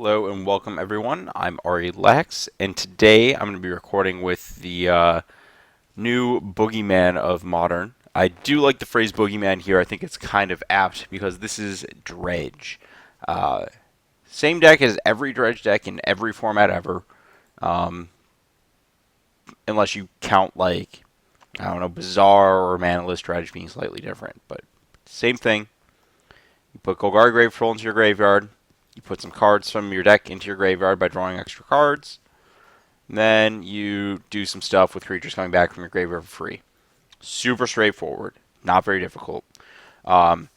Hello and welcome everyone. I'm Ari Lex, and today I'm going to be recording with the new boogeyman of Modern. I do like the phrase boogeyman here. I think it's kind of apt because this is Dredge. Uh, Same deck as every Dredge deck in every format ever, um, unless you count like, I don't know, Bizarre or Manaless Dredge being slightly different, but same thing. You put Golgari Grave Troll into your graveyard. You put some cards from your deck into your graveyard by drawing extra cards. And then you do some stuff with creatures coming back from your graveyard for free. Super straightforward. Not very difficult. Um,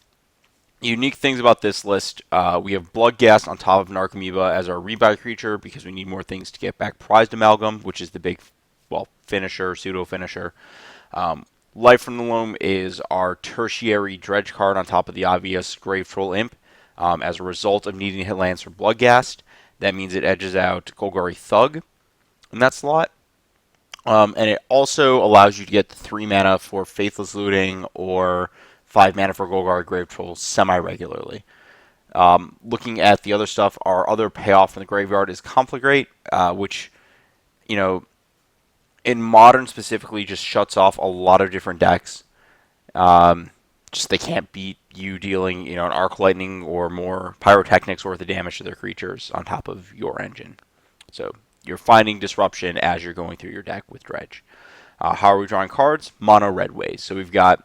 Unique things about this list, we have Bloodghast on top of Narcomoeba as our rebuy creature because we need more things to get back Prized Amalgam, which is the big, well, finisher, pseudo-finisher. Life from the Loam is our tertiary Dredge card on top of the obvious Grave Troll Imp. As a result of needing to hit lands for Bloodghast, that means it edges out Golgari Thug in that slot. And it also allows you to get the 3 mana for Faithless Looting or 5 mana for Golgari Grave Troll semi-regularly. Looking at the other stuff, our other payoff in the graveyard is Conflagrate, which, you know, in Modern specifically just shuts off a lot of different decks. Just they can't beat you dealing, an Arc Lightning or more Pyrotechnics worth of damage to their creatures on top of your engine. So you're finding disruption as you're going through your deck with Dredge. How are we drawing cards? Mono red ways. So we've got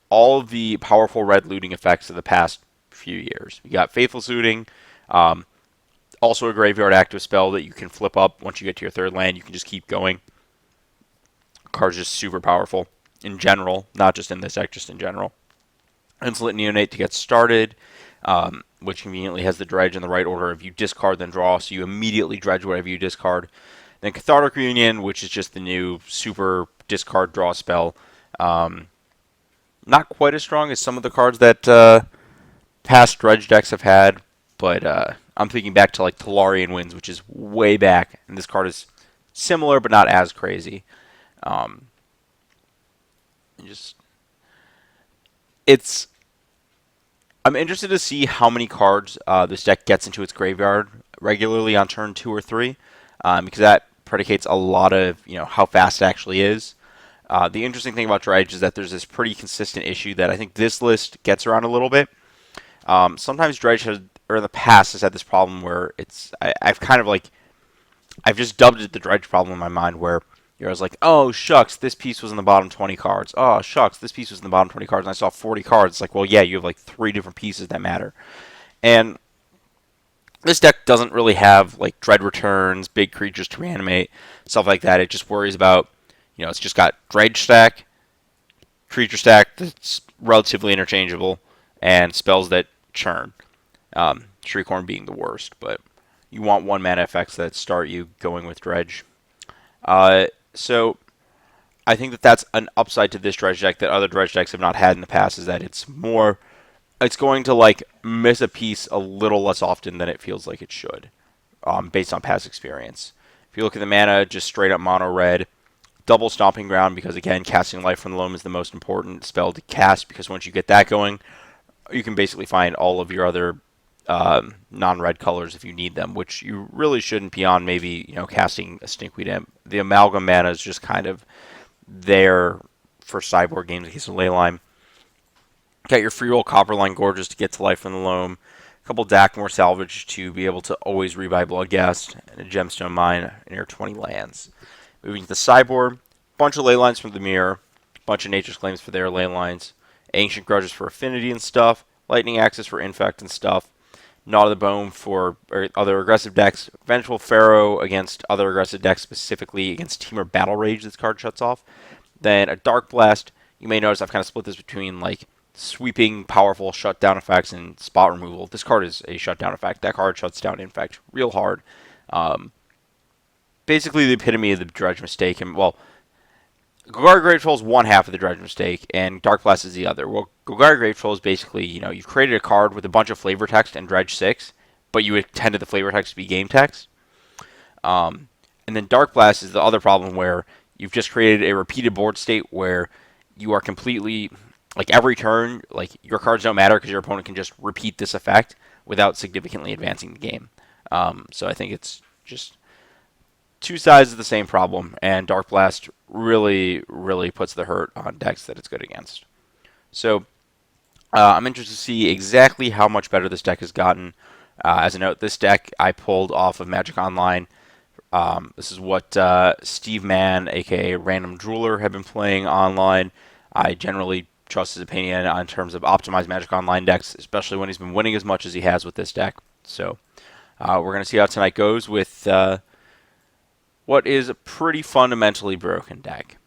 all of the powerful red looting effects of the past few years. We got Faithless Looting, also a graveyard active spell that you can flip up once you get to your third land. You can just keep going. Card's just super powerful in general, not just in this deck, just in general. Insolent Neonate to get started, which conveniently has the Dredge in the right order. If you discard, then draw, so you immediately dredge whatever you discard. Then Cathartic Reunion, which is just the new super discard draw spell. Not quite as strong as some of the cards that past Dredge decks have had, but I'm thinking back to like Tolarian Winds, which is way back, and this card is similar but not as crazy. I'm interested to see how many cards this deck gets into its graveyard regularly on turn 2 or 3, because that predicates a lot of how fast it actually is. The interesting thing about Dredge is that there's this pretty consistent issue that I think this list gets around a little bit. Sometimes Dredge has, or in the past, has had this problem where I've just dubbed it the Dredge problem in my mind, where I was like, oh, shucks, this piece was in the bottom 20 cards. Oh, shucks, this piece was in the bottom 20 cards, and I saw 40 cards. It's like, well, yeah, you have like 3 different pieces that matter. And this deck doesn't really have like Dread Returns, big creatures to reanimate, stuff like that. It just worries about, it's just got Dredge stack, creature stack that's relatively interchangeable, and spells that churn. Shriekhorn being the worst, but you want 1 mana effects that start you going with Dredge. So I think that that's an upside to this Dredge deck that other Dredge decks have not had in the past, is that it's going to like miss a piece a little less often than it feels like it should, based on past experience. If you look at the mana, just straight up mono red, double Stomping Ground, because again, casting Life from the Loam is the most important spell to cast, because once you get that going, you can basically find all of your other non-red colors if you need them, which you really shouldn't beyond maybe casting a Stinkweed Imp. The Amalgam mana is just kind of there for sideboard games in case of Leyline. Got your free roll Copperline Gorges to get to Life from the Loam, a couple Dackmore Salvage to be able to always rebuy Bloodghast, and a Gemstone Mine in your 20 lands. Moving to the sideboard, bunch of Leylines from the Mirror, bunch of Nature's Claims for their Leylines, Ancient Grudges for Affinity and stuff, Lightning Axis for Infect and stuff, Gnaw of the Bone for other aggressive decks, Vengeful Pharaoh against other aggressive decks, specifically against Temur Battle Rage this card shuts off. Then a Dark Blast. You may notice I've kind of split this between like sweeping, powerful shutdown effects and spot removal. This card is a shutdown effect. That card shuts down Infect real hard. Basically the epitome of the Dredge mistake. And, well, Golgari Grave Troll is one half of the Dredge mistake, and Dark Blast is the other. Well, Golgari Grave Troll is basically, you've created a card with a bunch of flavor text and Dredge 6, but you intended the flavor text to be game text. And then Dark Blast is the other problem, where you've just created a repeated board state where you are completely, like every turn, like your cards don't matter because your opponent can just repeat this effect without significantly advancing the game. So I think it's just two sides of the same problem, and Dark Blast really, really puts the hurt on decks that it's good against. So I'm interested to see exactly how much better this deck has gotten. As a note, this deck I pulled off of Magic Online. This is what Steve Mann, aka Random Drooler, had been playing online. I generally trust his opinion in terms of optimized Magic Online decks, especially when he's been winning as much as he has with this deck. So we're going to see how tonight goes with what is a pretty fundamentally broken deck.